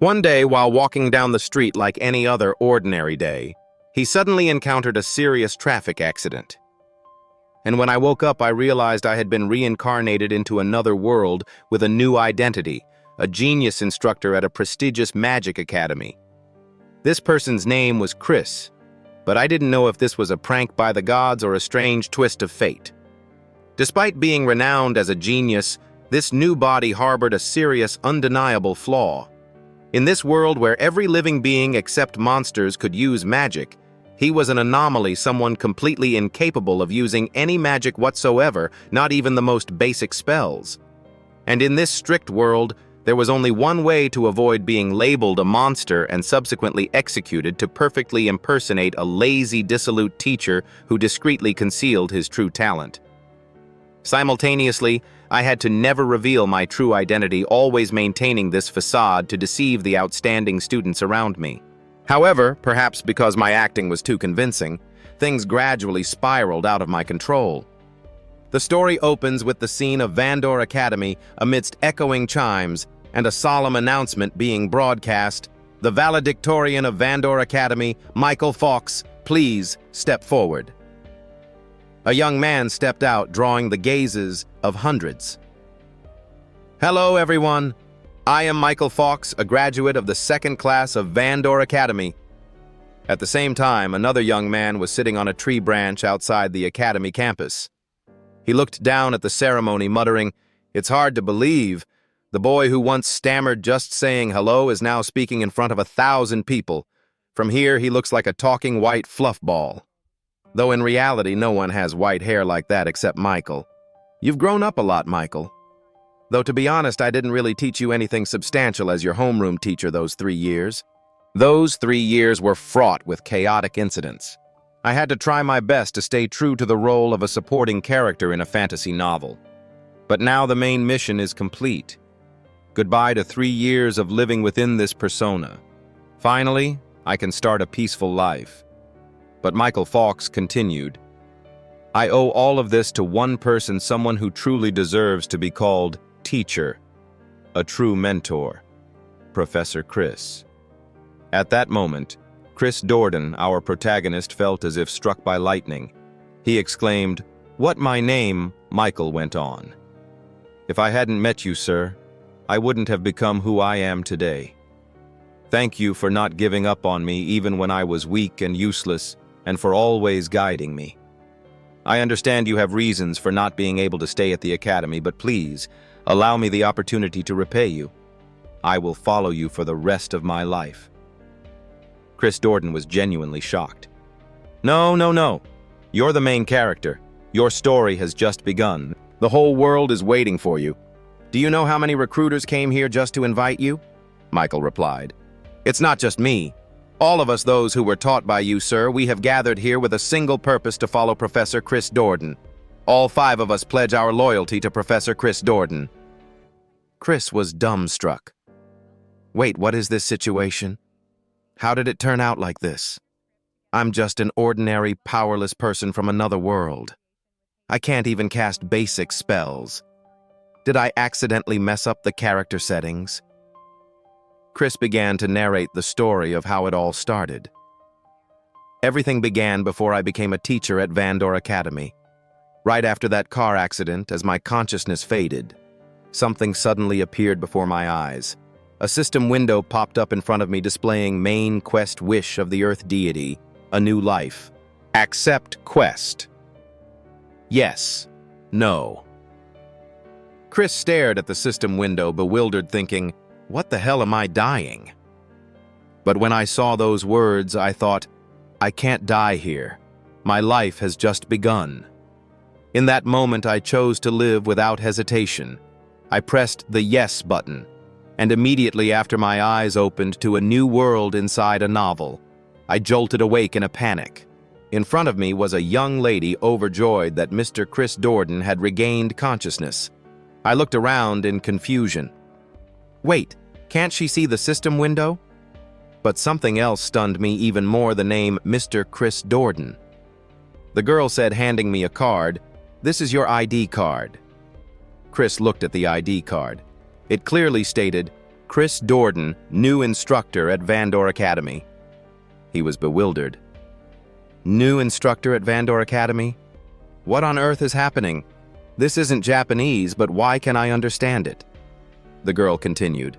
One day, while walking down the street like any other ordinary day, he suddenly encountered a serious traffic accident. And when I woke up, I realized I had been reincarnated into another world with a new identity, a genius instructor at a prestigious magic academy. This person's name was Chris, but I didn't know if this was a prank by the gods or a strange twist of fate. Despite being renowned as a genius, this new body harbored a serious, undeniable flaw. In this world where every living being except monsters could use magic, he was an anomaly, someone completely incapable of using any magic whatsoever, not even the most basic spells. And in this strict world, there was only one way to avoid being labeled a monster and subsequently executed: to perfectly impersonate a lazy, dissolute teacher who discreetly concealed his true talent. Simultaneously, I had to never reveal my true identity, always maintaining this facade to deceive the outstanding students around me. However, perhaps because my acting was too convincing, things gradually spiraled out of my control. The story opens with the scene of Vandor Academy amidst echoing chimes and a solemn announcement being broadcast: "The valedictorian of Vandor Academy, Michael Fox, please step forward." A young man stepped out, drawing the gazes of hundreds. "Hello, everyone. I am Michael Fox, a graduate of the second class of Vandor Academy." At the same time, another young man was sitting on a tree branch outside the academy campus. He looked down at the ceremony, muttering, "It's hard to believe. The boy who once stammered just saying hello is now speaking in front of 1,000 people. From here, he looks like a talking white fluff ball." Though in reality, no one has white hair like that except Michael. "You've grown up a lot, Michael. Though to be honest, I didn't really teach you anything substantial as your homeroom teacher those 3 years. Those 3 years were fraught with chaotic incidents. I had to try my best to stay true to the role of a supporting character in a fantasy novel. But now the main mission is complete. Goodbye to 3 years of living within this persona. Finally, I can start a peaceful life." But Michael Fox continued, "I owe all of this to one person, someone who truly deserves to be called teacher, a true mentor, Professor Chris." At that moment, Chris Dorden, our protagonist, felt as if struck by lightning. He exclaimed, "What my name?" Michael went on. "If I hadn't met you, sir, I wouldn't have become who I am today. Thank you for not giving up on me even when I was weak and useless, and for always guiding me. I understand you have reasons for not being able to stay at the academy, but please, allow me the opportunity to repay you. I will follow you for the rest of my life." Chris Dorden was genuinely shocked. No. You're the main character. Your story has just begun. The whole world is waiting for you. Do you know how many recruiters came here just to invite you?" Michael replied. "It's not just me. All of us, those who were taught by you, sir, we have gathered here with a single purpose: to follow Professor Chris Dorden. All 5 of us pledge our loyalty to Professor Chris Dorden." Chris was dumbstruck. "Wait, what is this situation? How did it turn out like this? I'm just an ordinary, powerless person from another world. I can't even cast basic spells. Did I accidentally mess up the character settings?" Chris began to narrate the story of how it all started. "Everything began before I became a teacher at Vandor Academy. Right after that car accident, as my consciousness faded, something suddenly appeared before my eyes. A system window popped up in front of me displaying main quest wish of the Earth deity, a new life. Accept quest. Yes. No." Chris stared at the system window, bewildered, thinking, "What the hell am I dying?" But when I saw those words, I thought, I can't die here. My life has just begun. In that moment, I chose to live without hesitation. I pressed the yes button, and immediately after my eyes opened to a new world inside a novel. I jolted awake in a panic. In front of me was a young lady overjoyed that Mr. Chris Dorden had regained consciousness. I looked around in confusion. Wait, can't she see the system window? But something else stunned me even more: the name Mr. Chris Dorden. The girl said, handing me a card, "This is your ID card." Chris looked at the ID card. It clearly stated, Chris Dorden, new instructor at Vandor Academy. He was bewildered. New instructor at Vandor Academy? What on earth is happening? This isn't Japanese, but why can I understand it? The girl continued.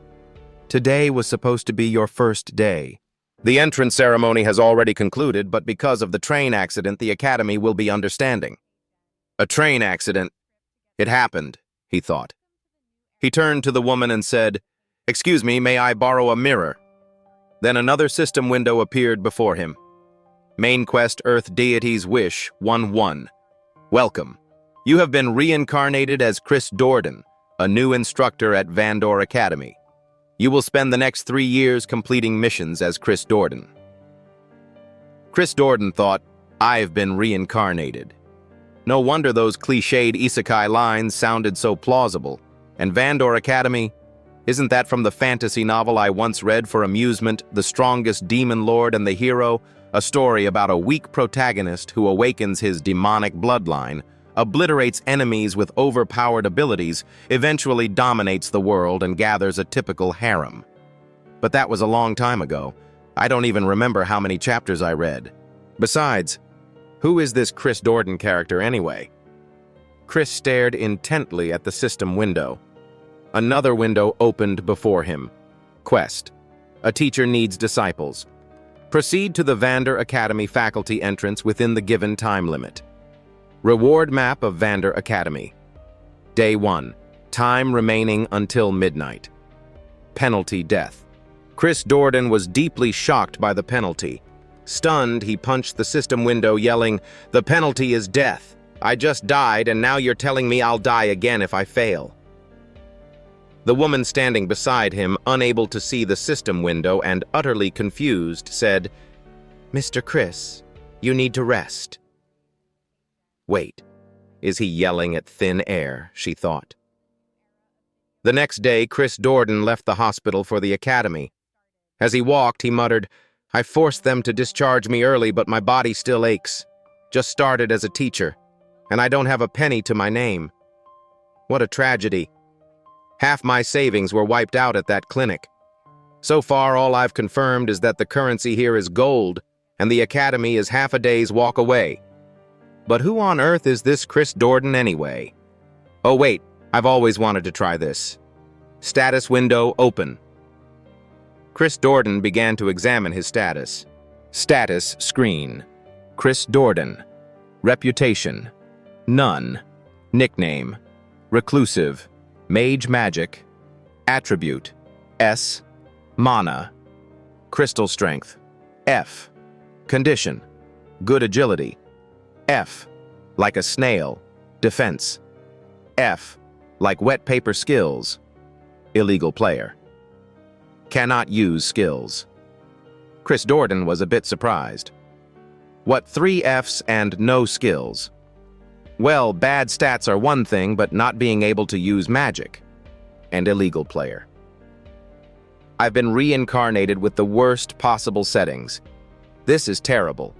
Today was supposed to be your first day. The entrance ceremony has already concluded, but because of the train accident, the academy will be understanding. A train accident? It happened, he thought. He turned to the woman and said, "Excuse me, may I borrow a mirror?" Then another system window appeared before him. Main quest Earth Deity's Wish 1-1. Welcome. You have been reincarnated as Chris Dorden, a new instructor at Vandor Academy. You will spend the next 3 years completing missions as Chris Dorden. Chris Dorden thought, I've been reincarnated. No wonder those cliched isekai lines sounded so plausible. And Vandor Academy? Isn't that from the fantasy novel I once read for amusement, The Strongest Demon Lord and the Hero, a story about a weak protagonist who awakens his demonic bloodline, obliterates enemies with overpowered abilities, eventually dominates the world and gathers a typical harem. But that was a long time ago. I don't even remember how many chapters I read. Besides, who is this Chris Dorden character anyway? Chris stared intently at the system window. Another window opened before him. Quest. A teacher needs disciples. Proceed to the Vandor Academy faculty entrance within the given time limit. Reward map of Vandor Academy. Day 1. Time remaining until midnight. Penalty death. Chris Dorden was deeply shocked by the penalty. Stunned, he punched the system window, yelling, "The penalty is death. I just died, and now you're telling me I'll die again if I fail." The woman standing beside him, unable to see the system window and utterly confused, said, "Mr. Chris, you need to rest." Wait, is he yelling at thin air, she thought. The next day, Chris Dorden left the hospital for the academy. As he walked, he muttered, "I forced them to discharge me early, but my body still aches. Just started as a teacher, and I don't have a penny to my name. What a tragedy. Half my savings were wiped out at that clinic. So far, all I've confirmed is that the currency here is gold, and the academy is half a day's walk away. But who on earth is this Chris Dorden anyway? Oh wait, I've always wanted to try this. Status window open." Chris Dorden began to examine his status. Status screen. Chris Dorden. Reputation. None. Nickname. Reclusive. Mage magic. Attribute. S. Mana. Crystal strength. F. Condition. Good agility. F. Like a snail. Defense. F. Like wet paper skills. Illegal player. Cannot use skills. Chris Dorden was a bit surprised. What, 3 Fs and no skills? Well, bad stats are one thing, but not being able to use magic. And illegal player. I've been reincarnated with the worst possible settings. This is terrible.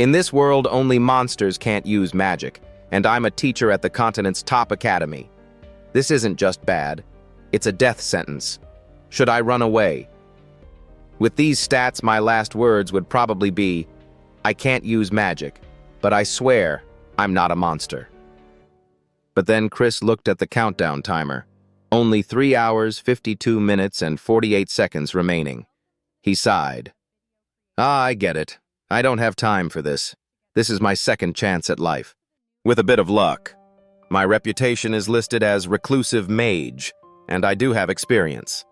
In this world, only monsters can't use magic, and I'm a teacher at the continent's top academy. This isn't just bad. It's a death sentence. Should I run away? With these stats, my last words would probably be, I can't use magic, but I swear I'm not a monster. But then Chris looked at the countdown timer. Only 3 hours, 52 minutes, and 48 seconds remaining. He sighed. I get it. I don't have time for this. This is my second chance at life. With a bit of luck. My reputation is listed as reclusive mage, and I do have experience.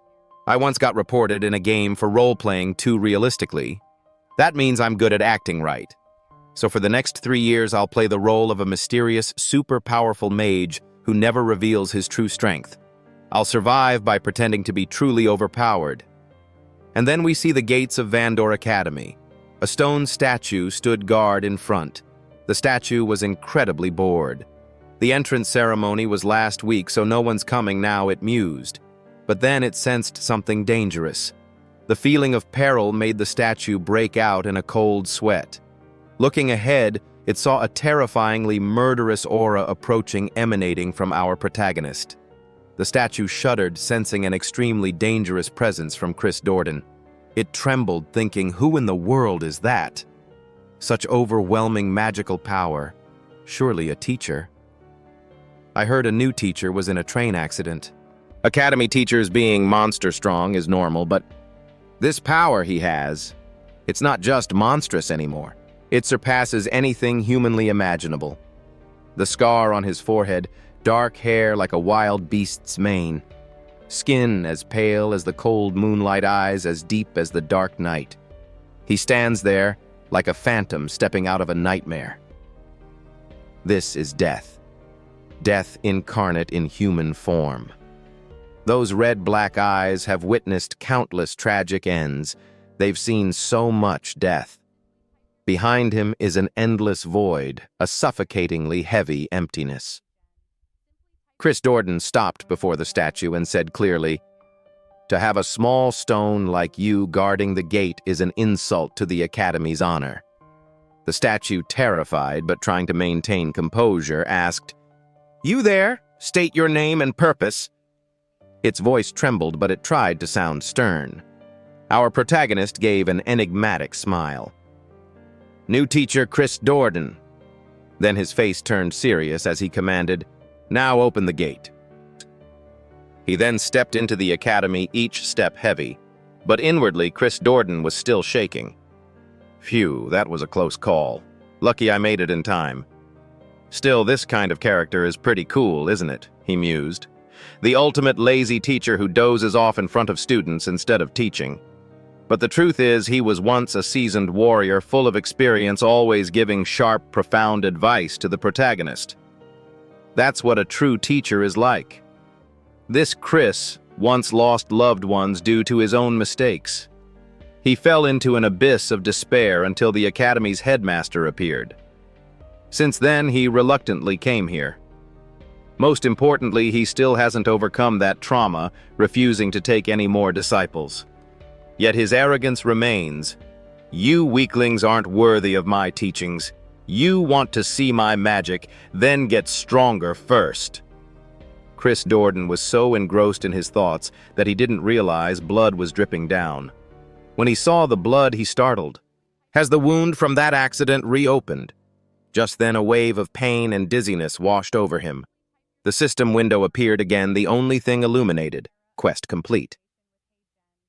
I once got reported in a game for role-playing too realistically. That means I'm good at acting right. So for the next 3 years, I'll play the role of a mysterious, super-powerful mage who never reveals his true strength. I'll survive by pretending to be truly overpowered. And then we see the gates of Vandor Academy. A stone statue stood guard in front. The statue was incredibly bored. The entrance ceremony was last week, so no one's coming now, it mused. But then it sensed something dangerous. The feeling of peril made the statue break out in a cold sweat. Looking ahead, it saw a terrifyingly murderous aura approaching, emanating from our protagonist. The statue shuddered, sensing an extremely dangerous presence from Chris Dorden. It trembled, thinking, who in the world is that? Such overwhelming magical power. Surely a teacher. I heard a new teacher was in a train accident. Academy teachers being monster strong is normal, but this power he has, it's not just monstrous anymore. It surpasses anything humanly imaginable. The scar on his forehead, dark hair like a wild beast's mane. Skin as pale as the cold moonlight, eyes as deep as the dark night. He stands there like a phantom stepping out of a nightmare. This is death. Death incarnate in human form. Those red-black eyes have witnessed countless tragic ends. They've seen so much death. Behind him is an endless void, a suffocatingly heavy emptiness. Chris Dorden stopped before the statue and said clearly, "To have a small stone like you guarding the gate is an insult to the Academy's honor." The statue, terrified but trying to maintain composure, asked, "You there? State your name and purpose." Its voice trembled, but it tried to sound stern. Our protagonist gave an enigmatic smile. "New teacher Chris Dorden." Then his face turned serious as he commanded, "Now open the gate." He then stepped into the academy, each step heavy, but inwardly Chris Dorden was still shaking. Phew, that was a close call. Lucky I made it in time. Still, this kind of character is pretty cool, isn't it? He mused. The ultimate lazy teacher who dozes off in front of students instead of teaching. But the truth is, he was once a seasoned warrior full of experience, always giving sharp, profound advice to the protagonist. That's what a true teacher is like. This Chris once lost loved ones due to his own mistakes. He fell into an abyss of despair until the Academy's headmaster appeared. Since then, he reluctantly came here. Most importantly, he still hasn't overcome that trauma, refusing to take any more disciples. Yet his arrogance remains. "You weaklings aren't worthy of my teachings. You want to see my magic, then get stronger first." Chris Dorden was so engrossed in his thoughts that he didn't realize blood was dripping down. When he saw the blood, he startled. Has the wound from that accident reopened? Just then a wave of pain and dizziness washed over him. The system window appeared again, the only thing illuminated. Quest complete.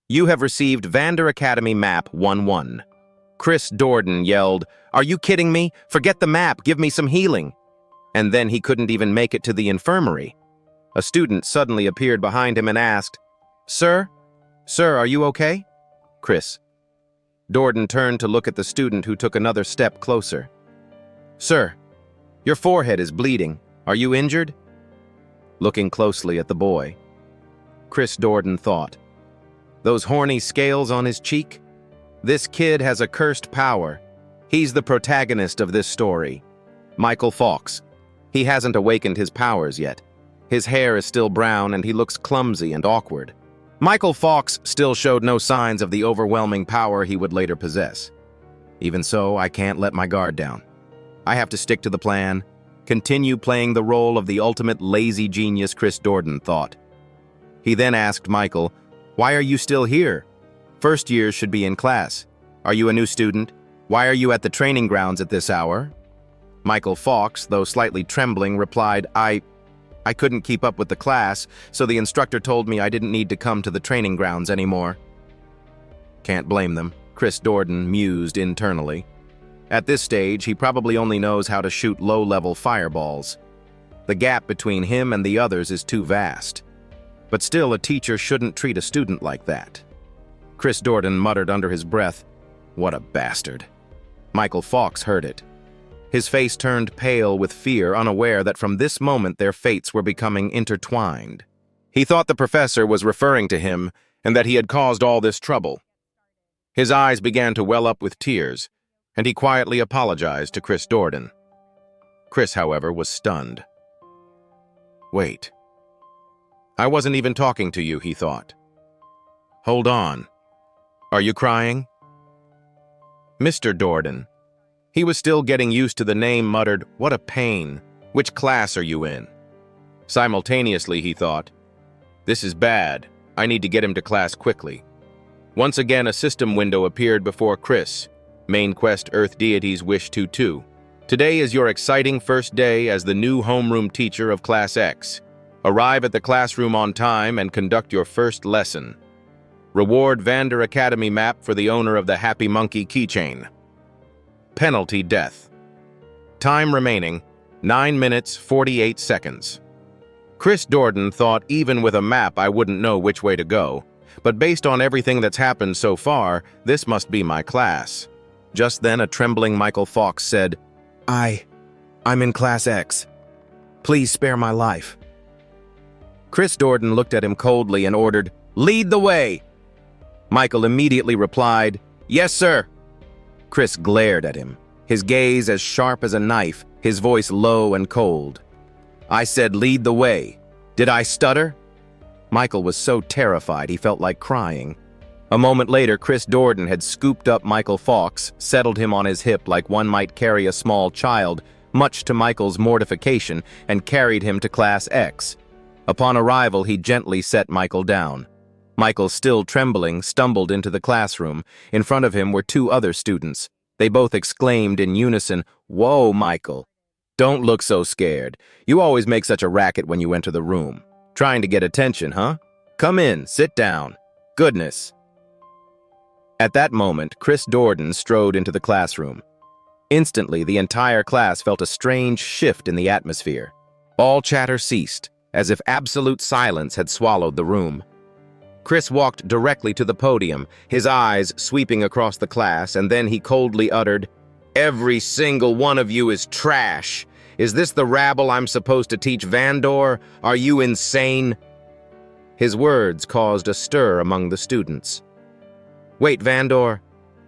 "You have received Vander Academy Map 1-1. Chris Dorden yelled, "Are you kidding me? Forget the map, give me some healing." And then he couldn't even make it to the infirmary. A student suddenly appeared behind him and asked, Sir, are you okay?" Chris. Dorden turned to look at the student, who took another step closer. "Sir, your forehead is bleeding. Are you injured?" Looking closely at the boy, Chris Dorden thought, "Those horny scales on his cheek? This kid has a cursed power. He's the protagonist of this story. Michael Fox. He hasn't awakened his powers yet. His hair is still brown and he looks clumsy and awkward. Michael Fox still showed no signs of the overwhelming power he would later possess. Even so, I can't let my guard down. I have to stick to the plan, continue playing the role of the ultimate lazy genius," Chris Dorden thought. He then asked Michael, "Why are you still here? First years should be in class. Are you a new student? Why are you at the training grounds at this hour?" Michael Fox, though slightly trembling, replied, I couldn't keep up with the class, so the instructor told me I didn't need to come to the training grounds anymore." Can't blame them, Chris Dorden mused internally. At this stage, he probably only knows how to shoot low-level fireballs. The gap between him and the others is too vast. But still, a teacher shouldn't treat a student like that. Chris Dorden muttered under his breath, "What a bastard." Michael Fox heard it. His face turned pale with fear, unaware that from this moment their fates were becoming intertwined. He thought the professor was referring to him and that he had caused all this trouble. His eyes began to well up with tears, and he quietly apologized to Chris Dorden. Chris, however, was stunned. "Wait. I wasn't even talking to you," he thought. "Hold on. Are you crying?" "Mr. Dorden." He was still getting used to the name, muttered, "What a pain. Which class are you in?" Simultaneously, he thought, This is bad. I need to get him to class quickly. Once again, a system window appeared before Chris. Main quest Earth Deities Wish 2-2. Today is your exciting first day as the new homeroom teacher of Class X. Arrive at the classroom on time and conduct your first lesson. Reward Vander Academy map for the owner of the Happy Monkey keychain. Penalty death. Time remaining, 9 minutes, 48 seconds. Chris Dordan thought even with a map I wouldn't know which way to go, but based on everything that's happened so far, this must be my class. Just then, a trembling Michael Fox said, I'm in Class X. Please spare my life. Chris Dordan looked at him coldly and ordered, "Lead the way!" Michael immediately replied, "Yes, sir." Chris glared at him, his gaze as sharp as a knife, his voice low and cold. "I said lead the way. Did I stutter?" Michael was so terrified he felt like crying. A moment later, Chris Dordan had scooped up Michael Fox, settled him on his hip like one might carry a small child, much to Michael's mortification, and carried him to Class X. Upon arrival, he gently set Michael down. Michael, still trembling, stumbled into the classroom. In front of him were 2 other students. They both exclaimed in unison, "Whoa, Michael. Don't look so scared. You always make such a racket when you enter the room. Trying to get attention, huh? Come in, sit down. Goodness." At that moment, Chris Dordan strode into the classroom. Instantly, the entire class felt a strange shift in the atmosphere. All chatter ceased, as if absolute silence had swallowed the room. Chris walked directly to the podium, his eyes sweeping across the class, and then he coldly uttered, "Every single one of you is trash. Is this the rabble I'm supposed to teach Vandor? Are you insane?" His words caused a stir among the students. "Wait, Vandor,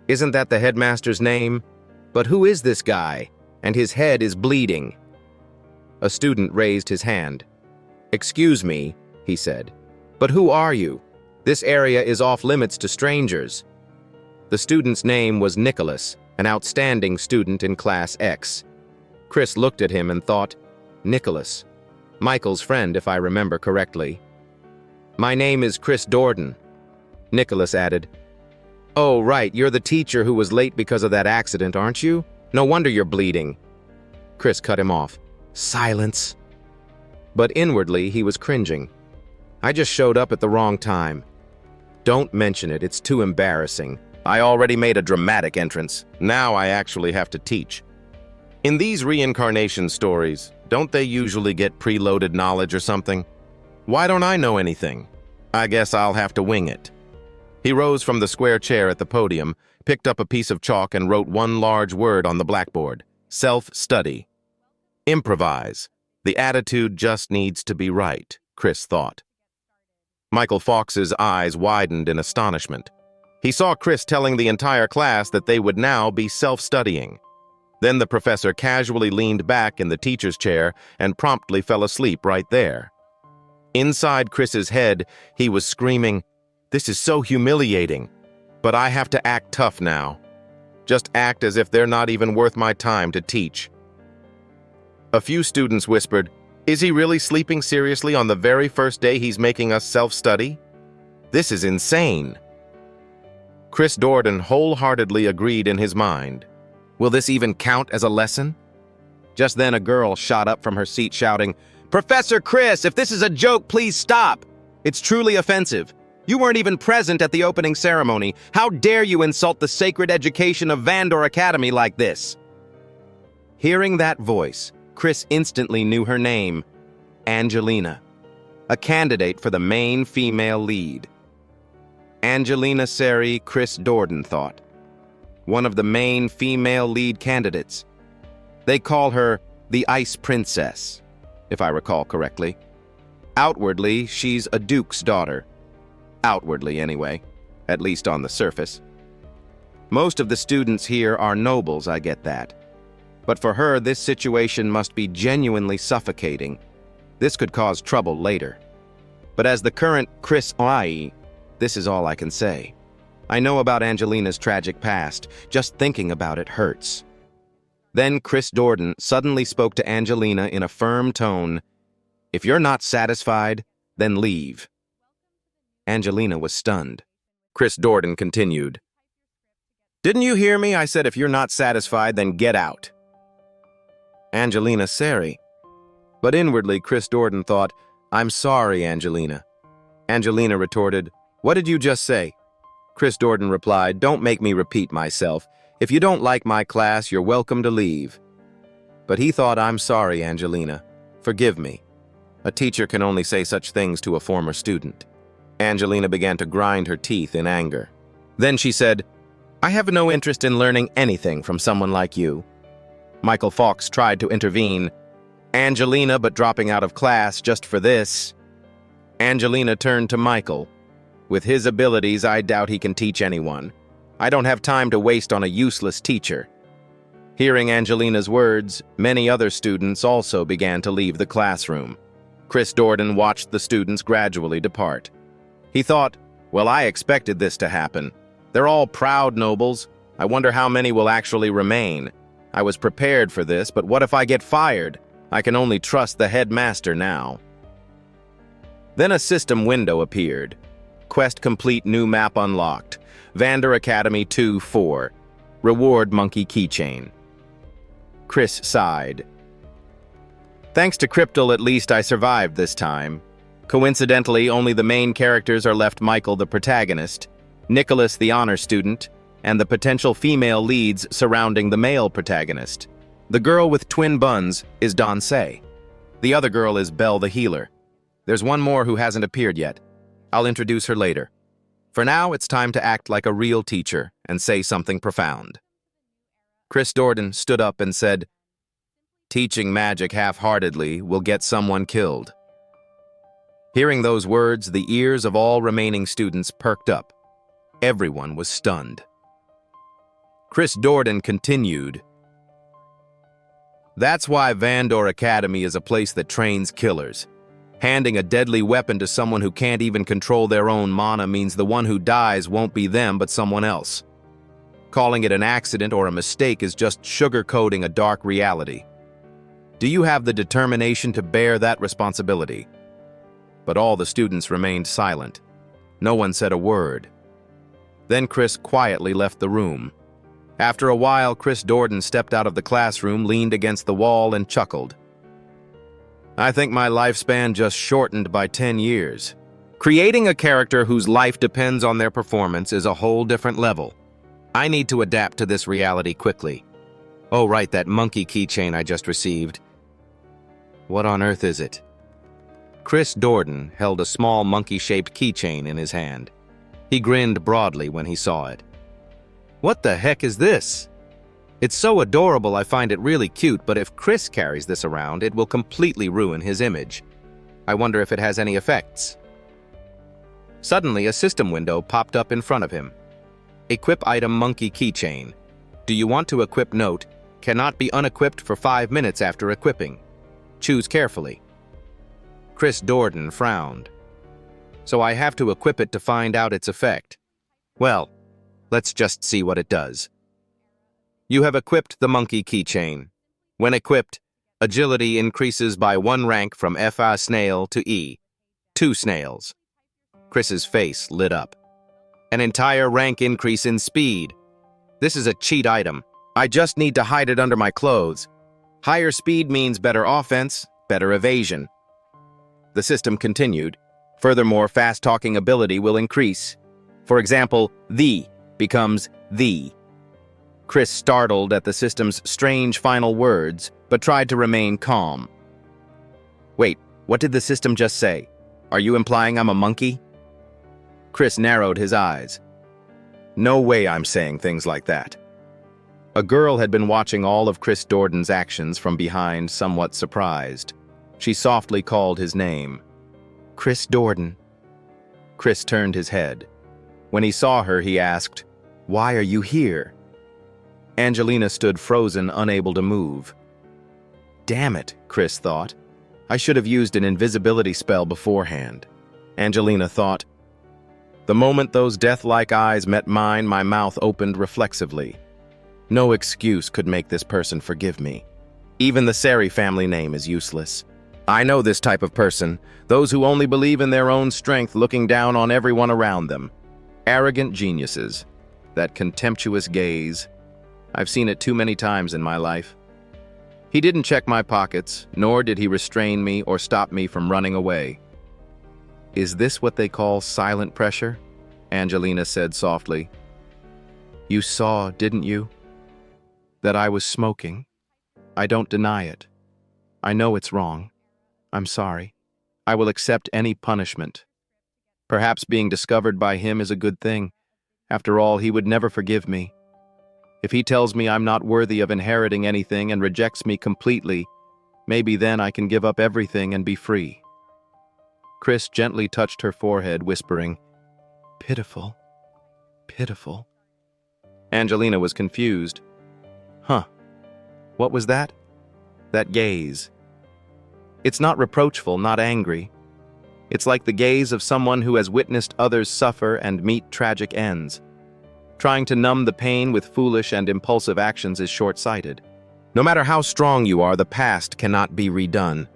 isn't that the headmaster's name? But who is this guy? And his head is bleeding." A student raised his hand. "Excuse me," he said, "but who are you? This area is off limits to strangers." The student's name was Nicholas, an outstanding student in Class X. Chris looked at him and thought, Nicholas, Michael's friend if I remember correctly. "My name is Chris Dordan." Nicholas added, "Oh, right, you're the teacher who was late because of that accident, aren't you? No wonder you're bleeding." Chris cut him off. "Silence." But inwardly, he was cringing. "I just showed up at the wrong time." "Don't mention it, it's too embarrassing. I already made a dramatic entrance. Now I actually have to teach." In these reincarnation stories, don't they usually get preloaded knowledge or something? Why don't I know anything? I guess I'll have to wing it. He rose from the square chair at the podium, picked up a piece of chalk and wrote one large word on the blackboard. Self-study. Improvise. The attitude just needs to be right, Chris thought. Michael Fox's eyes widened in astonishment. He saw Chris telling the entire class that they would now be self-studying. Then the professor casually leaned back in the teacher's chair and promptly fell asleep right there. Inside Chris's head, he was screaming, "This is so humiliating, but I have to act tough now. Just act as if they're not even worth my time to teach." A few students whispered, "Is he really sleeping seriously on the very first day he's making us self-study? This is insane." Chris Dordan wholeheartedly agreed in his mind. Will this even count as a lesson? Just then a girl shot up from her seat shouting, "Professor Chris, if this is a joke, please stop. It's truly offensive. You weren't even present at the opening ceremony. How dare you insult the sacred education of Vandor Academy like this?" Hearing that voice, Chris instantly knew her name, Angelina, a candidate for the main female lead. Angelina Seri, Chris Dordan thought. One of the main female lead candidates. They call her the Ice Princess, if I recall correctly. Outwardly, she's a duke's daughter. Outwardly, anyway, at least on the surface. Most of the students here are nobles, I get that. But for her, this situation must be genuinely suffocating. This could cause trouble later. But as the current Chris I, this is all I can say. I know about Angelina's tragic past. Just thinking about it hurts. Then Chris Dordan suddenly spoke to Angelina in a firm tone. "If you're not satisfied, then leave. Angelina was stunned. Chris Dordan continued. Didn't you hear me? I said if you're not satisfied, then get out. Angelina sorry. But inwardly, Chris Dordan thought, I'm sorry, Angelina. Angelina retorted, What did you just say? Chris Dordan replied, Don't make me repeat myself. If you don't like my class, you're welcome to leave. But he thought, I'm sorry, Angelina. Forgive me. A teacher can only say such things to a former student. Angelina began to grind her teeth in anger. Then she said, I have no interest in learning anything from someone like you. Michael Fox tried to intervene. Angelina, but dropping out of class just for this. Angelina turned to Michael. With his abilities, I doubt he can teach anyone. I don't have time to waste on a useless teacher. Hearing Angelina's words, many other students also began to leave the classroom. Chris Dordan watched the students gradually depart. He thought, well, I expected this to happen. They're all proud nobles. I wonder how many will actually remain. I was prepared for this, but what if I get fired? I can only trust the headmaster now. Then a system window appeared. Quest complete, new map unlocked. Vander Academy 2-4. Reward monkey keychain. Chris sighed. Thanks to Cryptal, at least I survived this time. Coincidentally, only the main characters are left: Michael, the protagonist, Nicholas, the honor student, and the potential female leads surrounding the male protagonist. The girl with twin buns is Dansei. The other girl is Belle the healer. There's one more who hasn't appeared yet. I'll introduce her later. For now, it's time to act like a real teacher and say something profound. Chris Dordan stood up and said, Teaching magic half-heartedly will get someone killed. Hearing those words, the ears of all remaining students perked up. Everyone was stunned. Chris Dordan continued, That's why Vander Academy is a place that trains killers. Handing a deadly weapon to someone who can't even control their own mana means the one who dies won't be them but someone else. Calling it an accident or a mistake is just sugarcoating a dark reality. Do you have the determination to bear that responsibility? But all the students remained silent. No one said a word. Then Chris quietly left the room. After a while, Chris Dordan stepped out of the classroom, leaned against the wall, and chuckled. I think my lifespan just shortened by 10 years. Creating a character whose life depends on their performance is a whole different level. I need to adapt to this reality quickly. Oh, right, that monkey keychain I just received. What on earth is it? Chris Dordan held a small monkey-shaped keychain in his hand. He grinned broadly when he saw it. What the heck is this? It's so adorable I find it really cute, but if Chris carries this around, it will completely ruin his image. I wonder if it has any effects. Suddenly, a system window popped up in front of him. Equip item monkey keychain. Do you want to equip note? Cannot be unequipped for 5 minutes after equipping. Choose carefully. Chris Dordan frowned. So I have to equip it to find out its effect. Well, let's just see what it does. You have equipped the monkey keychain. When equipped, agility increases by 1 rank from F snail to E. 2 snails. Chris's face lit up. An entire rank increase in speed. This is a cheat item. I just need to hide it under my clothes. Higher speed means better offense, better evasion. The system continued. Furthermore, fast-talking ability will increase. For example, the becomes the. Chris startled at the system's strange final words, but tried to remain calm. Wait, what did the system just say? Are you implying I'm a monkey? Chris narrowed his eyes. No way I'm saying things like that. A girl had been watching all of Chris Dordan's actions from behind, somewhat surprised. She softly called his name. Chris Dordan. Chris turned his head. When he saw her, he asked, Why are you here? Angelina stood frozen, unable to move. Damn it, Chris thought. I should have used an invisibility spell beforehand. Angelina thought. The moment those death-like eyes met mine, my mouth opened reflexively. No excuse could make this person forgive me. Even the Sari family name is useless. I know this type of person, those who only believe in their own strength, looking down on everyone around them. Arrogant geniuses. That contemptuous gaze. I've seen it too many times in my life. He didn't check my pockets, nor did he restrain me or stop me from running away. Is this what they call silent pressure? Angelina said softly. You saw, didn't you? That I was smoking. I don't deny it. I know it's wrong. I'm sorry. I will accept any punishment. Perhaps being discovered by him is a good thing. After all, he would never forgive me. If he tells me I'm not worthy of inheriting anything and rejects me completely, maybe then I can give up everything and be free. Chris gently touched her forehead, whispering, Pitiful, pitiful. Angelina was confused. Huh. What was that? That gaze. It's not reproachful, not angry. It's like the gaze of someone who has witnessed others suffer and meet tragic ends. Trying to numb the pain with foolish and impulsive actions is short-sighted. No matter how strong you are, the past cannot be redone.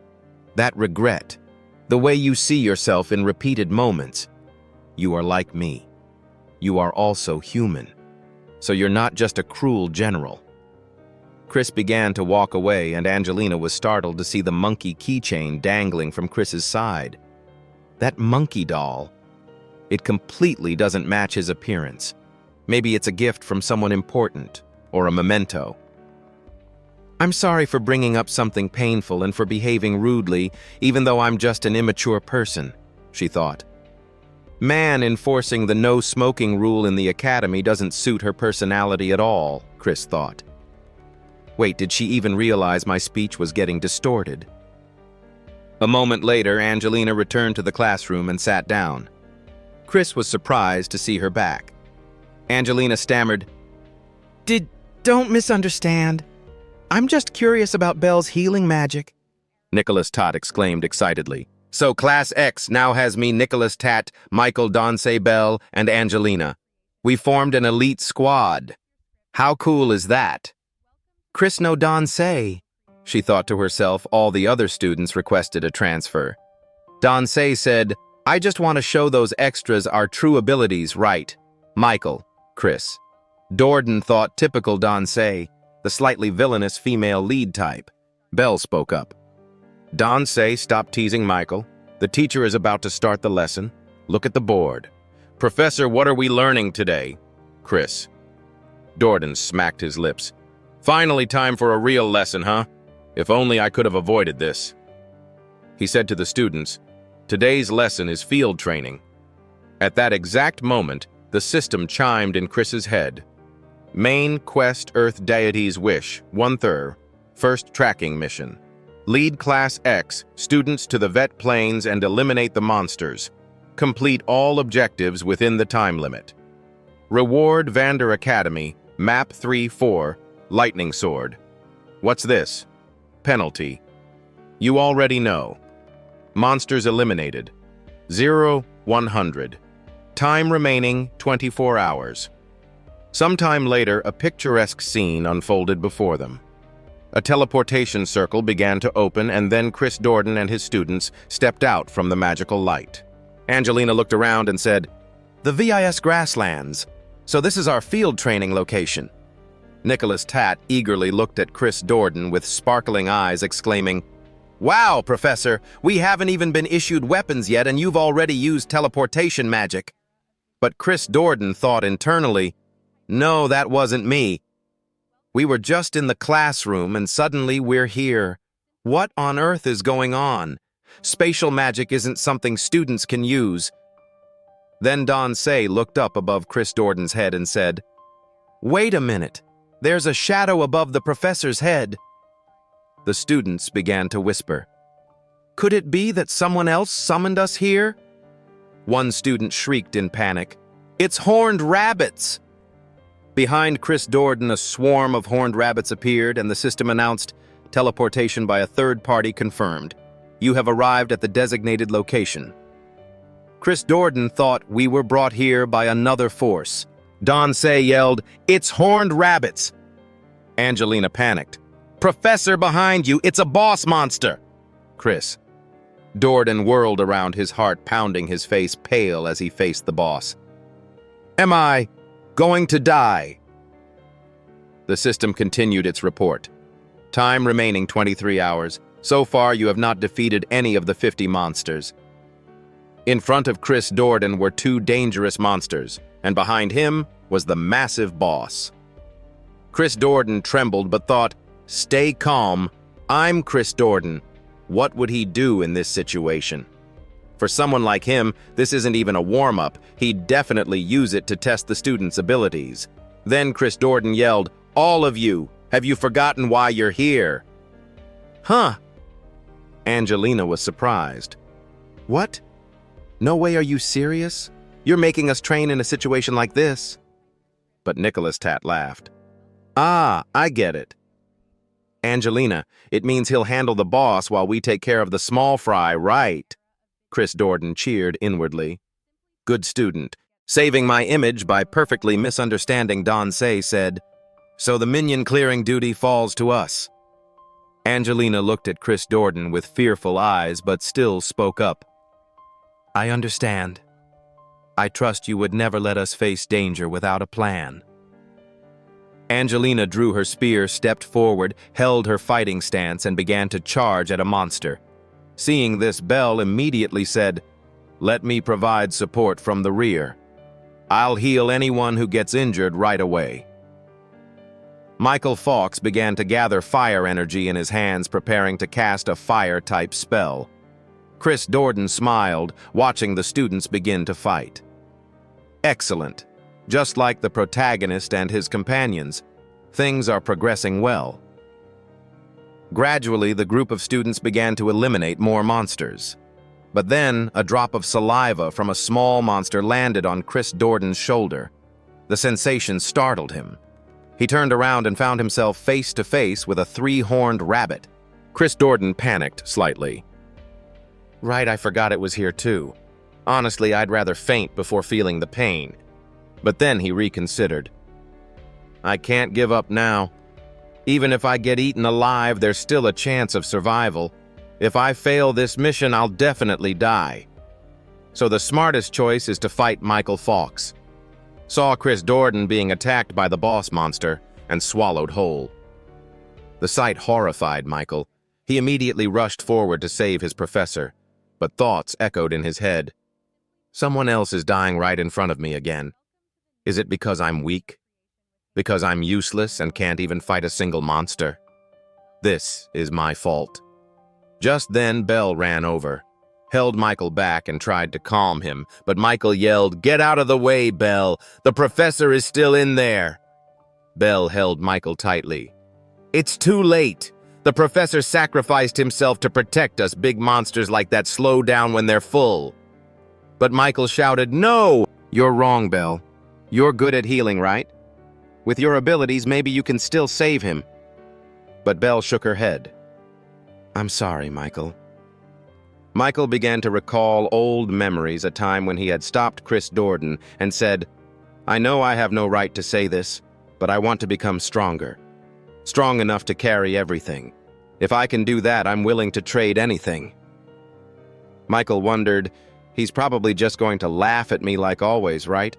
That regret, the way you see yourself in repeated moments, you are like me. You are also human. So you're not just a cruel general. Chris began to walk away, and Angelina was startled to see the monkey keychain dangling from Chris's side. That monkey doll. It completely doesn't match his appearance. Maybe it's a gift from someone important, or a memento. I'm sorry for bringing up something painful and for behaving rudely, even though I'm just an immature person, she thought. Man enforcing the no-smoking rule in the academy doesn't suit her personality at all, Chris thought. Wait, did she even realize my speech was getting distorted? A moment later, Angelina returned to the classroom and sat down. Chris was surprised to see her back. Angelina stammered, Don't misunderstand. I'm just curious about Belle's healing magic. Nicholas Tott exclaimed excitedly. So Class X now has me, Nicholas Tat, Michael Donce Bell, and Angelina. We formed an elite squad. How cool is that? Chris no Donce, she thought to herself. All the other students requested a transfer. Donce said, I just want to show those extras our true abilities, right? Michael, Chris. Dorden thought typical Donce, the slightly villainous female lead type. Belle spoke up. Donce, stop teasing Michael. The teacher is about to start the lesson. Look at the board. Professor, what are we learning today? Chris. Dorden smacked his lips. Finally time for a real lesson, huh? If only I could have avoided this. He said to the students, Today's lesson is field training. At that exact moment, the system chimed in Chris's head. Main quest Earth Deity's Wish, 1/3, first tracking mission. Lead Class X, students to the Vet Plains and eliminate the monsters. Complete all objectives within the time limit. Reward Vander Academy, Map 3-4, Lightning Sword. What's this? Penalty. You already know. Monsters eliminated. 0-100. Time remaining 24 hours. Sometime later, a picturesque scene unfolded before them. A teleportation circle began to open, and then Chris Dorden and his students stepped out from the magical light. Angelina looked around and said, The VIS Grasslands. So this is our field training location. Nicholas Tat eagerly looked at Chris Dorden with sparkling eyes, exclaiming, Wow, Professor, we haven't even been issued weapons yet, and you've already used teleportation magic. But Chris Dorden thought internally, No, that wasn't me. We were just in the classroom, and suddenly we're here. What on earth is going on? Spatial magic isn't something students can use. Then Donce looked up above Chris Dorden's head and said, Wait a minute. There's a shadow above the professor's head. The students began to whisper. Could it be that someone else summoned us here? One student shrieked in panic. It's horned rabbits! Behind Chris Dorden, a swarm of horned rabbits appeared, and the system announced, teleportation by a third party confirmed. You have arrived at the designated location. Chris Dorden thought we were brought here by another force. Donce yelled, It's horned rabbits! Angelina panicked. Professor, behind you, it's a boss monster! Chris, Dorden whirled around, his heart pounding, his face pale as he faced the boss. "Am I going to die?" The system continued its report. Time remaining 23 hours. So far, you have not defeated any of the 50 monsters. In front of Chris Dorden were 2 dangerous monsters, and behind him was the massive boss. Chris Dorden trembled but thought, "Stay calm. I'm Chris Dorden. What would he do in this situation?" For someone like him, this isn't even a warm-up. He'd definitely use it to test the students' abilities. Then Chris Dorden yelled, "All of you, have you forgotten why you're here?" "Huh?" Angelina was surprised. "What? No way, are you serious? You're making us train in a situation like this?" But Nicholas Tat laughed. "Ah, I get it. Angelina, it means he'll handle the boss while we take care of the small fry, right?" Chris Dorden cheered inwardly. "Good student. Saving my image by perfectly misunderstanding Donsei said, so the minion clearing duty falls to us." Angelina looked at Chris Dorden with fearful eyes but still spoke up. "I understand. I trust you would never let us face danger without a plan." Angelina drew her spear, stepped forward, held her fighting stance, and began to charge at a monster. Seeing this, Belle immediately said, "Let me provide support from the rear. I'll heal anyone who gets injured right away." Michael Fawkes began to gather fire energy in his hands, preparing to cast a fire-type spell. Chris Dorden smiled, watching the students begin to fight. Excellent. Just like the protagonist and his companions, things are progressing well. Gradually, the group of students began to eliminate more monsters. But then, a drop of saliva from a small monster landed on Chris Dorden's shoulder. The sensation startled him. He turned around and found himself face to face with a 3-horned rabbit. Chris Dorden panicked slightly. "Right, I forgot it was here too. Honestly, I'd rather faint before feeling the pain." But then he reconsidered. "I can't give up now. Even if I get eaten alive, there's still a chance of survival. If I fail this mission, I'll definitely die. So the smartest choice is to fight Michael Fawkes." Saw Chris Dorden being attacked by the boss monster and swallowed whole. The sight horrified Michael. He immediately rushed forward to save his professor, but thoughts echoed in his head. Someone else is dying right in front of me again. Is it because I'm weak? Because I'm useless and can't even fight a single monster? This is my fault. Just then, Belle ran over, held Michael back and tried to calm him, but Michael yelled, "Get out of the way, Belle! The professor is still in there!" Belle held Michael tightly. "It's too late! The professor sacrificed himself to protect us. Big monsters like that slow down when they're full." But Michael shouted, "No!" "You're wrong, Belle. You're good at healing, right? With your abilities, maybe you can still save him." But Belle shook her head. "I'm sorry, Michael." Michael began to recall old memories, a time when he had stopped Chris Dorden and said, "I know I have no right to say this, but I want to become stronger. Strong enough to carry everything. If I can do that, I'm willing to trade anything." Michael wondered, he's probably just going to laugh at me like always, right?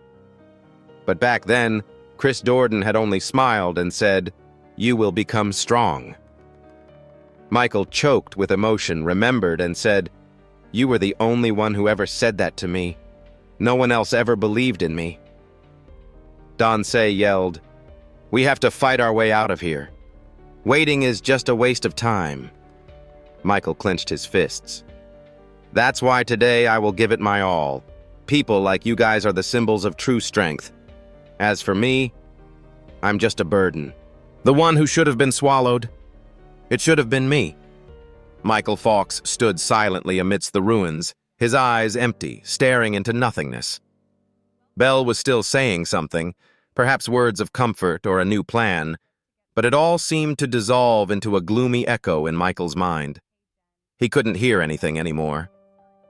But back then, Chris Dorden had only smiled and said, "You will become strong." Michael choked with emotion, remembered, and said, "You were the only one who ever said that to me. No one else ever believed in me." Donsei yelled, "We have to fight our way out of here. Waiting is just a waste of time." Michael clenched his fists. "That's why today I will give it my all. People like you guys are the symbols of true strength. As for me, I'm just a burden. The one who should have been swallowed. It should have been me." Michael Fawkes stood silently amidst the ruins, his eyes empty, staring into nothingness. Belle was still saying something, perhaps words of comfort or a new plan, but it all seemed to dissolve into a gloomy echo in Michael's mind. He couldn't hear anything anymore.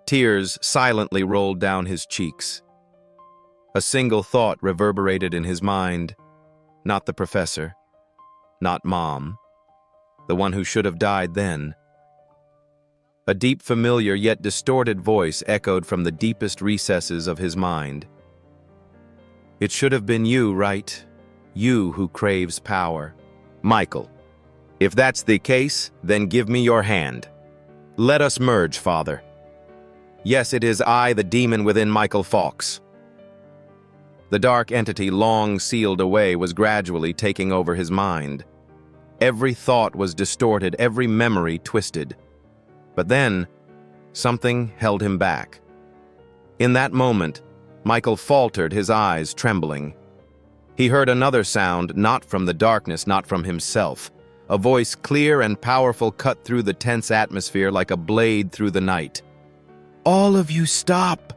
Tears silently rolled down his cheeks. A single thought reverberated in his mind. Not the professor. Not Mom. The one who should have died then. A deep, familiar yet distorted voice echoed from the deepest recesses of his mind. It should have been you, right? You who craves power. Michael. If that's the case, then give me your hand. Let us merge, Father. Yes, it is I, the demon within Michael Fawkes. The dark entity long sealed away was gradually taking over his mind. Every thought was distorted, every memory twisted. But then, something held him back. In that moment, Michael faltered, his eyes trembling. He heard another sound, not from the darkness, not from himself. A voice clear and powerful cut through the tense atmosphere like a blade through the night. All of you stop!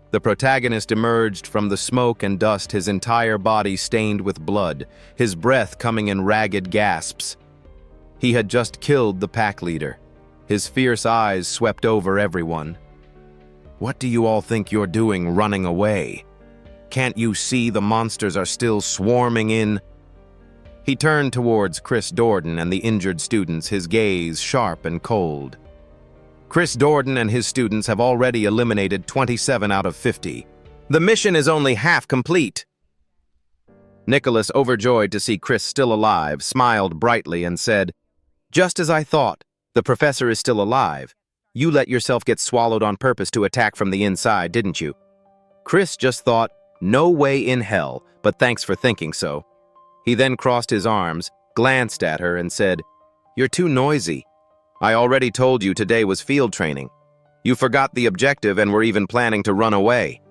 The protagonist emerged from the smoke and dust, his entire body stained with blood, his breath coming in ragged gasps. He had just killed the pack leader. His fierce eyes swept over everyone. What do you all think you're doing running away? Can't you see the monsters are still swarming in? He turned towards Chris Dorden and the injured students, his gaze sharp and cold. Chris Dorden and his students have already eliminated 27 out of 50. The mission is only half complete. Nicholas, overjoyed to see Chris still alive, smiled brightly and said, "Just as I thought, the professor is still alive. You let yourself get swallowed on purpose to attack from the inside, didn't you?" Chris just thought, "No way in hell, but thanks for thinking so." He then crossed his arms, glanced at her, and said, "You're too noisy. I already told you today was field training. You forgot the objective and were even planning to run away."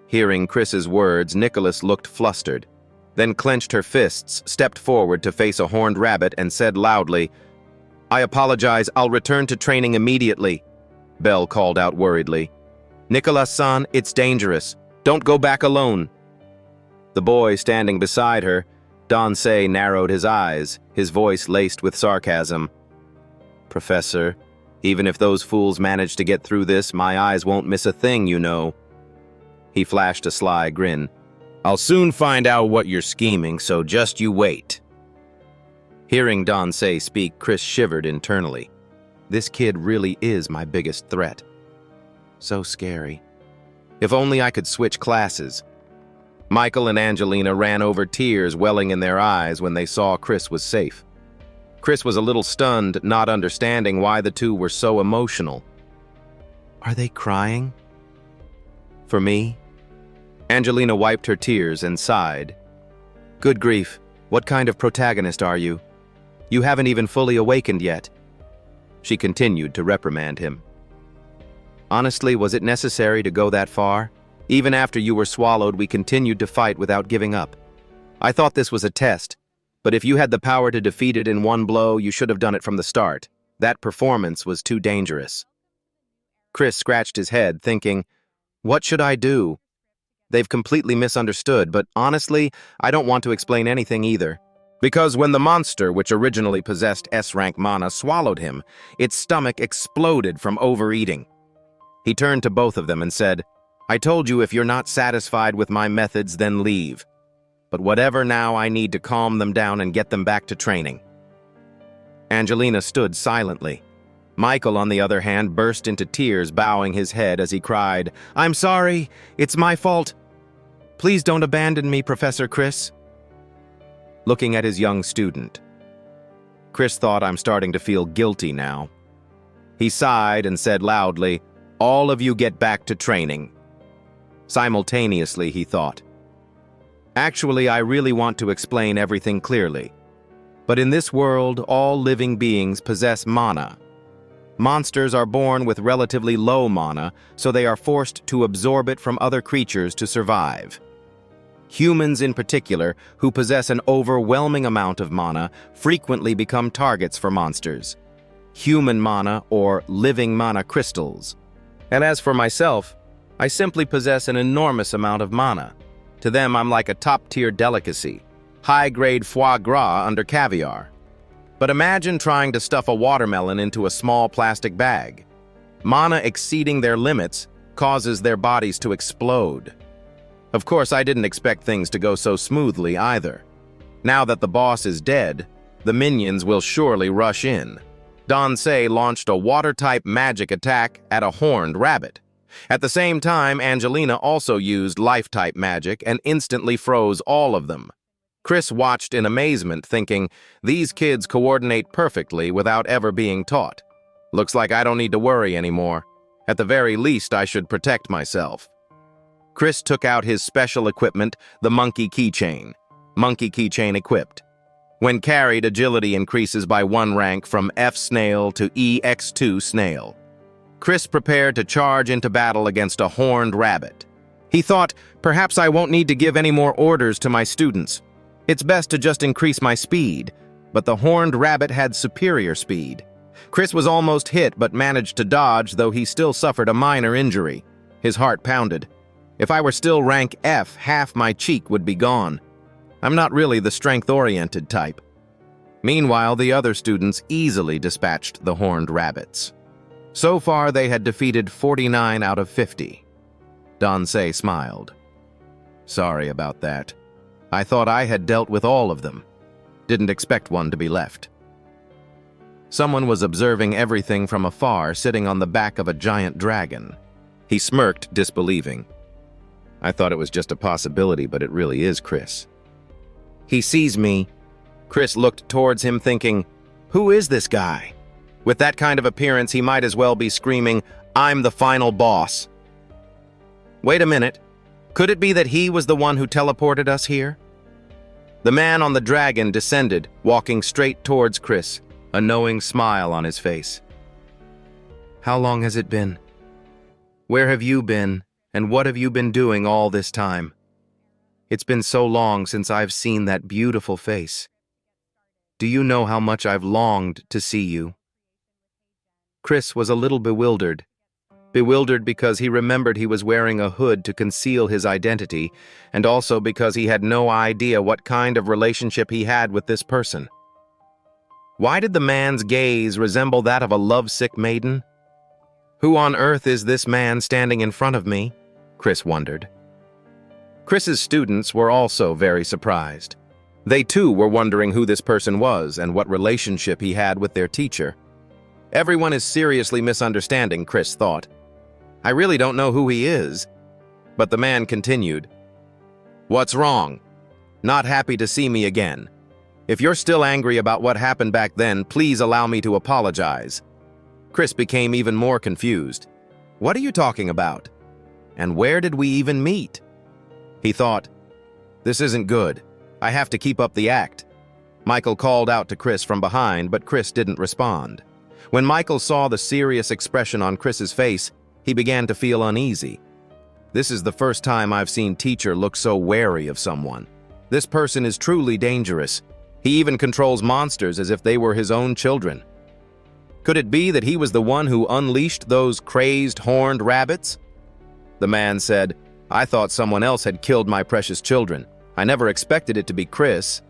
Hearing Chris's words, Nicholas looked flustered, then clenched her fists, stepped forward to face a horned rabbit, and said loudly, "I apologize, I'll return to training immediately." Belle called out worriedly, "Nicholas-san, it's dangerous. Don't go back alone." The boy standing beside her, Dansei, narrowed his eyes, his voice laced with sarcasm. "Professor, even if those fools manage to get through this, my eyes won't miss a thing, you know." He flashed a sly grin. "I'll soon find out what you're scheming, so just you wait." Hearing Dansei speak, Chris shivered internally. This kid really is my biggest threat. So scary. If only I could switch classes. Michael and Angelina ran over, tears welling in their eyes when they saw Chris was safe. Chris was a little stunned, not understanding why the two were so emotional. Are they crying? For me? Angelina wiped her tears and sighed. Good grief, what kind of protagonist are you? You haven't even fully awakened yet. She continued to reprimand him. Honestly, was it necessary to go that far? Even after you were swallowed, we continued to fight without giving up. I thought this was a test, but if you had the power to defeat it in one blow, you should have done it from the start. That performance was too dangerous. Chris scratched his head, thinking, what should I do? They've completely misunderstood, but honestly, I don't want to explain anything either. Because when the monster, which originally possessed S-rank mana, swallowed him, its stomach exploded from overeating. He turned to both of them and said, I told you if you're not satisfied with my methods, then leave. But whatever now, I need to calm them down and get them back to training. Angelina stood silently. Michael, on the other hand, burst into tears, bowing his head as he cried, I'm sorry, it's my fault. Please don't abandon me, Professor Chris. Looking at his young student. Chris thought, I'm starting to feel guilty now. He sighed and said loudly, all of you get back to training. Simultaneously, he thought. Actually, I really want to explain everything clearly. But in this world, all living beings possess mana. Monsters are born with relatively low mana, so they are forced to absorb it from other creatures to survive. Humans in particular, who possess an overwhelming amount of mana, frequently become targets for monsters. Human mana, or living mana crystals. And as for myself, I simply possess an enormous amount of mana. To them, I'm like a top-tier delicacy, high-grade foie gras under caviar. But imagine trying to stuff a watermelon into a small plastic bag. Mana exceeding their limits causes their bodies to explode. Of course, I didn't expect things to go so smoothly either. Now that the boss is dead, the minions will surely rush in. Donsei launched a water-type magic attack at a horned rabbit. At the same time, Angelina also used life-type magic and instantly froze all of them. Chris watched in amazement, thinking, these kids coordinate perfectly without ever being taught. Looks like I don't need to worry anymore. At the very least, I should protect myself. Chris took out his special equipment, the monkey keychain. Monkey keychain equipped. When carried, agility increases by 1 rank from F snail to EX2 snail. Chris prepared to charge into battle against a horned rabbit. He thought, perhaps I won't need to give any more orders to my students. It's best to just increase my speed. But the horned rabbit had superior speed. Chris was almost hit but managed to dodge, though he still suffered a minor injury. His heart pounded. If I were still rank F, half my cheek would be gone. I'm not really the strength-oriented type. Meanwhile, the other students easily dispatched the horned rabbits. So far, they had defeated 49 out of 50. Donsei smiled. Sorry about that. I thought I had dealt with all of them. Didn't expect one to be left. Someone was observing everything from afar, sitting on the back of a giant dragon. He smirked, disbelieving. I thought it was just a possibility, but it really is Chris. He sees me. Chris looked towards him, thinking, who is this guy? With that kind of appearance, he might as well be screaming, I'm the final boss. Wait a minute. Could it be that he was the one who teleported us here? The man on the dragon descended, walking straight towards Chris, a knowing smile on his face. How long has it been? Where have you been, and what have you been doing all this time? It's been so long since I've seen that beautiful face. Do you know how much I've longed to see you? Chris was a little bewildered. Bewildered because he remembered he was wearing a hood to conceal his identity, and also because he had no idea what kind of relationship he had with this person. Why did the man's gaze resemble that of a lovesick maiden? Who on earth is this man standing in front of me? Chris wondered. Chris's students were also very surprised. They too were wondering who this person was and what relationship he had with their teacher. Everyone is seriously misunderstanding, Chris thought. I really don't know who he is. But the man continued. What's wrong? Not happy to see me again. If you're still angry about what happened back then, please allow me to apologize. Chris became even more confused. What are you talking about? And where did we even meet? He thought, this isn't good. I have to keep up the act. Michael called out to Chris from behind, but Chris didn't respond. When Michael saw the serious expression on Chris's face, he began to feel uneasy. This is the first time I've seen teacher look so wary of someone. This person is truly dangerous. He even controls monsters as if they were his own children. Could it be that he was the one who unleashed those crazed horned rabbits? The man said, I thought someone else had killed my precious children. I never expected it to be Chris.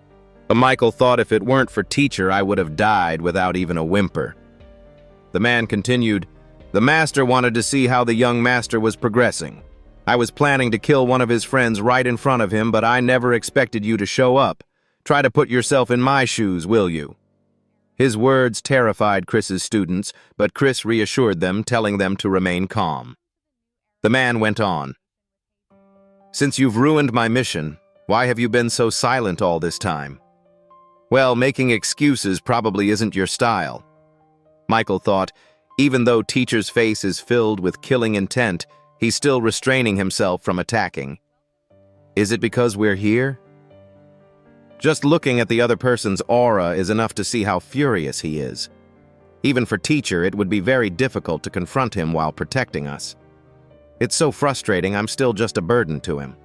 But Michael thought if it weren't for teacher, I would have died without even a whimper. The man continued, the master wanted to see how the young master was progressing. I was planning to kill one of his friends right in front of him, but I never expected you to show up. Try to put yourself in my shoes, will you? His words terrified Chris's students, but Chris reassured them, telling them to remain calm. The man went on. Since you've ruined my mission, why have you been so silent all this time? Well, making excuses probably isn't your style. Michael thought, even though teacher's face is filled with killing intent, he's still restraining himself from attacking. Is it because we're here? Just looking at the other person's aura is enough to see how furious he is. Even for teacher, it would be very difficult to confront him while protecting us. It's so frustrating, I'm still just a burden to him.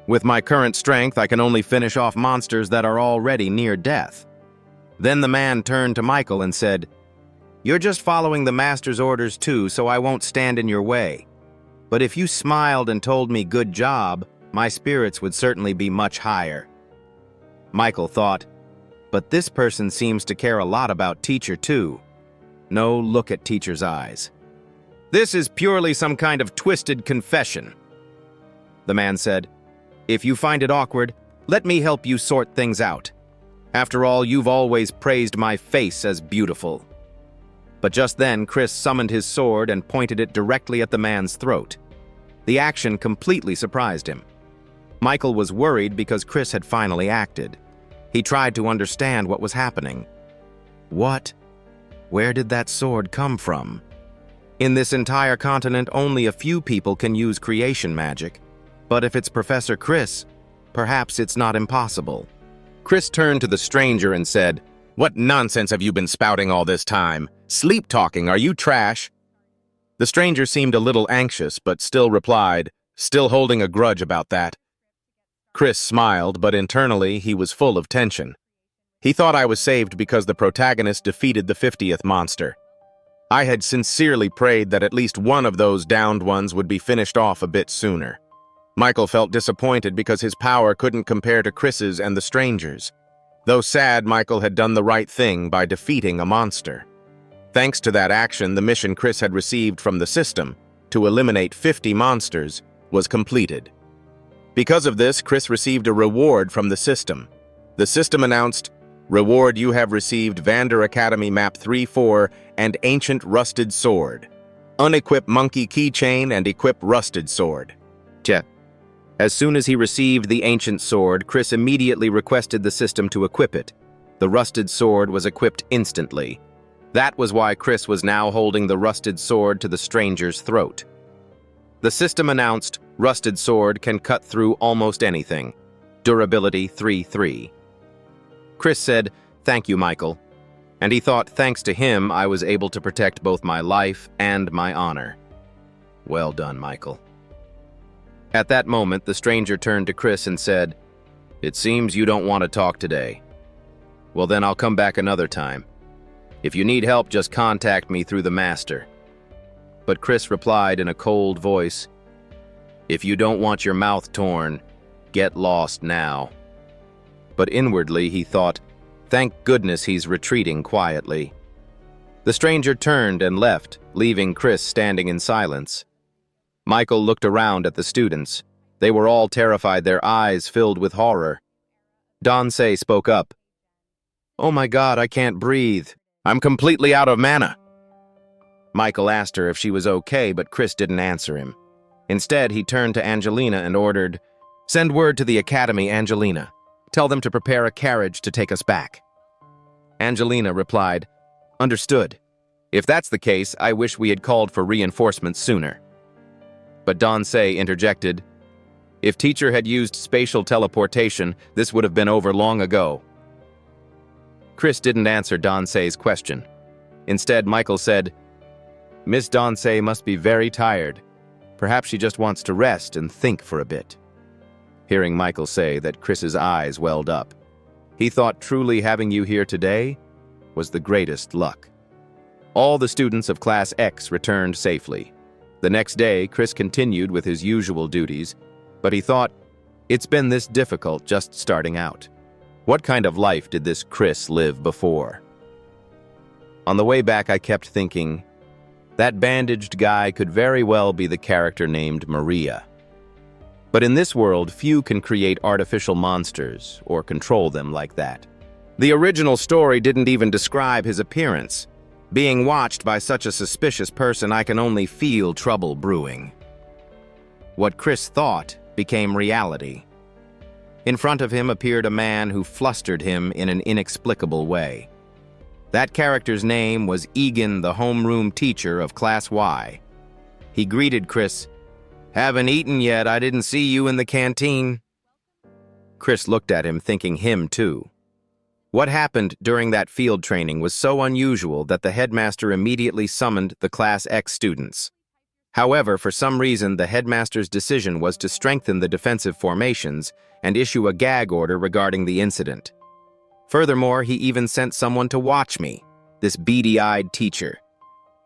With my current strength, I can only finish off monsters that are already near death. Then the man turned to Michael and said, You're just following the master's orders too, so I won't stand in your way. But if you smiled and told me good job, my spirits would certainly be much higher. Michael thought, but this person seems to care a lot about teacher too. No, look at teacher's eyes. This is purely some kind of twisted confession. The man said, If you find it awkward, let me help you sort things out. After all, you've always praised my face as beautiful. But just then, Chris summoned his sword and pointed it directly at the man's throat. The action completely surprised him. Michael was worried because Chris had finally acted. He tried to understand what was happening. What? Where did that sword come from? In this entire continent, only a few people can use creation magic. But if it's Professor Chris, perhaps it's not impossible. Chris turned to the stranger and said, "What nonsense have you been spouting all this time? Sleep talking, are you trash?" The stranger seemed a little anxious, but still replied, still holding a grudge about that. Chris smiled, but internally he was full of tension. He thought I was saved because the protagonist defeated the 50th monster. I had sincerely prayed that at least one of those downed ones would be finished off a bit sooner. Michael felt disappointed because his power couldn't compare to Chris's and the stranger's. Though sad, Michael had done the right thing by defeating a monster. Thanks to that action, the mission Chris had received from the system, to eliminate 50 monsters, was completed. Because of this, Chris received a reward from the system. The system announced, "Reward, you have received Vander Academy Map 3-4 and Ancient Rusted Sword. Unequip Monkey Keychain and equip Rusted Sword." As soon as he received the ancient sword, Chris immediately requested the system to equip it. The rusted sword was equipped instantly. That was why Chris was now holding the rusted sword to the stranger's throat. The system announced, "Rusted sword can cut through almost anything. Durability 3-3. Chris said, "Thank you, Michael." And he thought, thanks to him, I was able to protect both my life and my honor. Well done, Michael. At that moment, the stranger turned to Chris and said, "It seems you don't want to talk today. Well, then I'll come back another time. If you need help, just contact me through the master." But Chris replied in a cold voice, "If you don't want your mouth torn, get lost now." But inwardly he thought, thank goodness he's retreating quietly. The stranger turned and left, leaving Chris standing in silence. Michael looked around at the students. They were all terrified, their eyes filled with horror. Donsei spoke up. "Oh my God, I can't breathe. I'm completely out of mana." Michael asked her if she was okay, but Chris didn't answer him. Instead, he turned to Angelina and ordered, "Send word to the academy, Angelina. Tell them to prepare a carriage to take us back." Angelina replied, "Understood. If that's the case, I wish we had called for reinforcements sooner." But Donsei interjected, "If teacher had used spatial teleportation, this would have been over long ago." Chris didn't answer Donsei's question. Instead, Michael said, "Miss Donsei must be very tired. Perhaps she just wants to rest and think for a bit." Hearing Michael say that, Chris's eyes welled up. He thought truly having you here today was the greatest luck. All the students of Class X returned safely. The next day, Chris continued with his usual duties, but he thought, it's been this difficult just starting out. What kind of life did this Chris live before? On the way back, I kept thinking, that bandaged guy could very well be the character named Maria. But in this world, few can create artificial monsters or control them like that. The original story didn't even describe his appearance. Being watched by such a suspicious person, I can only feel trouble brewing. What Chris thought became reality. In front of him appeared a man who flustered him in an inexplicable way. That character's name was Egan, the homeroom teacher of Class Y. He greeted Chris, "Haven't eaten yet, I didn't see you in the canteen." Chris looked at him, thinking him too. What happened during that field training was so unusual that the headmaster immediately summoned the Class X students. However, for some reason, the headmaster's decision was to strengthen the defensive formations and issue a gag order regarding the incident. Furthermore, he even sent someone to watch me, this beady-eyed teacher.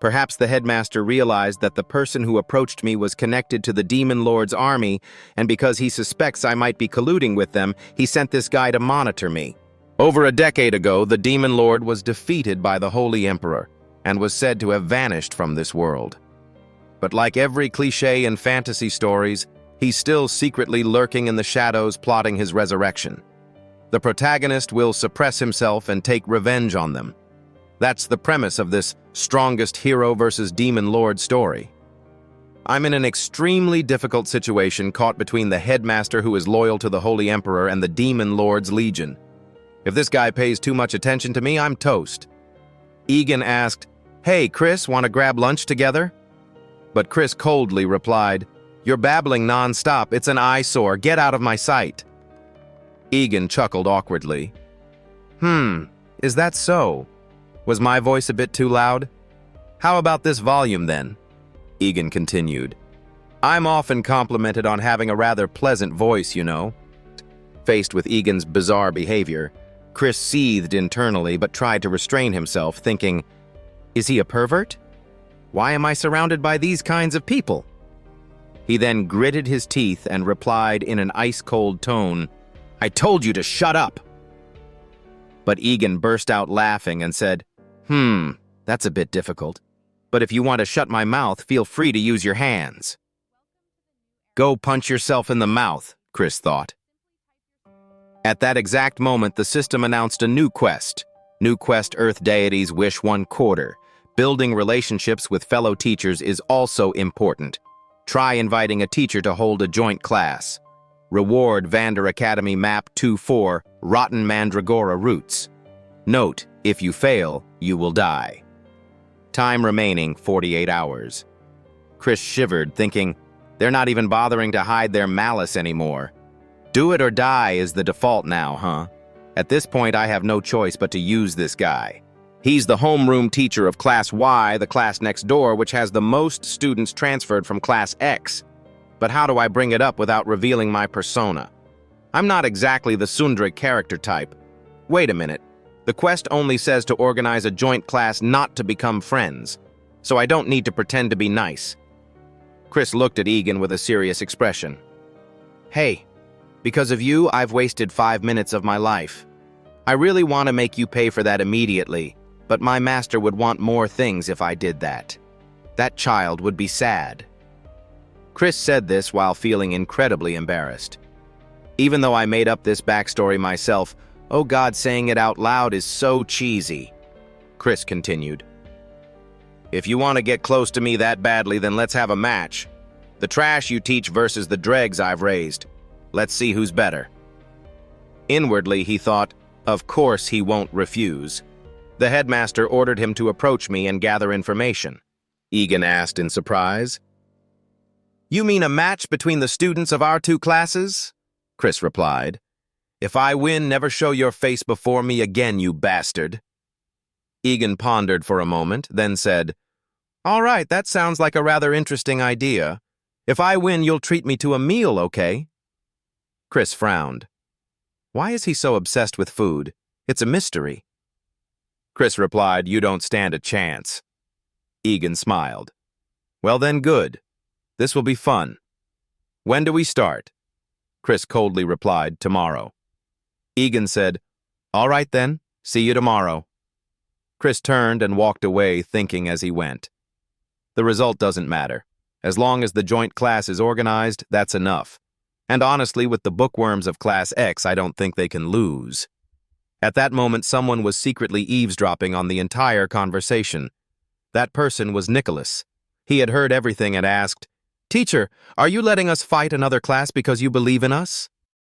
Perhaps the headmaster realized that the person who approached me was connected to the Demon Lord's army, and because he suspects I might be colluding with them, he sent this guy to monitor me. Over a decade ago, the Demon Lord was defeated by the Holy Emperor and was said to have vanished from this world. But like every cliché in fantasy stories, he's still secretly lurking in the shadows plotting his resurrection. The protagonist will suppress himself and take revenge on them. That's the premise of this strongest hero versus demon lord story. I'm in an extremely difficult situation caught between the headmaster who is loyal to the Holy Emperor and the Demon Lord's Legion. If this guy pays too much attention to me, I'm toast. Egan asked, "Hey, Chris, want to grab lunch together?" But Chris coldly replied, "You're babbling non-stop. It's an eyesore. Get out of my sight." Egan chuckled awkwardly. Is that so? Was my voice a bit too loud? How about this volume then? Egan continued. I'm often complimented on having a rather pleasant voice, you know. Faced with Egan's bizarre behavior, Chris seethed internally but tried to restrain himself, thinking, is he a pervert? Why am I surrounded by these kinds of people? He then gritted his teeth and replied in an ice-cold tone, I told you to shut up. But Egan burst out laughing and said, that's a bit difficult. But if you want to shut my mouth, feel free to use your hands. Go punch yourself in the mouth, Chris thought. At that exact moment, the system announced a new quest. New quest Earth Deities Wish 1/4. Building relationships with fellow teachers is also important. Try inviting a teacher to hold a joint class. Reward Vander Academy Map 2-4, Rotten Mandragora Roots. Note, if you fail, you will die. Time remaining 48 hours. Chris shivered, thinking, they're not even bothering to hide their malice anymore. Do it or die is the default now, huh? At this point, I have no choice but to use this guy. He's the homeroom teacher of Class Y, the class next door, which has the most students transferred from Class X. But how do I bring it up without revealing my persona? I'm not exactly the Sundra character type. Wait a minute. The quest only says to organize a joint class not to become friends, so I don't need to pretend to be nice. Chris looked at Egan with a serious expression. Hey, because of you, I've wasted 5 minutes of my life. I really want to make you pay for that immediately, but my master would want more things if I did that. That child would be sad. Chris said this while feeling incredibly embarrassed. Even though I made up this backstory myself, oh God, saying it out loud is so cheesy. Chris continued. If you want to get close to me that badly, then let's have a match. The trash you teach versus the dregs I've raised. Let's see who's better. Inwardly, he thought, of course he won't refuse. The headmaster ordered him to approach me and gather information. Egan asked in surprise. You mean a match between the students of our two classes? Chris replied. If I win, never show your face before me again, you bastard. Egan pondered for a moment, then said, All right, that sounds like a rather interesting idea. If I win, you'll treat me to a meal, okay? Chris frowned. Why is he so obsessed with food? It's a mystery. Chris replied, You don't stand a chance. Egan smiled. Well then, good. This will be fun. When do we start? Chris coldly replied, Tomorrow. Egan said, All right then, see you tomorrow. Chris turned and walked away, thinking as he went. The result doesn't matter. As long as the joint class is organized, that's enough. And honestly, with the bookworms of Class X, I don't think they can lose. At that moment, someone was secretly eavesdropping on the entire conversation. That person was Nicholas. He had heard everything and asked, Teacher, are you letting us fight another class because you believe in us?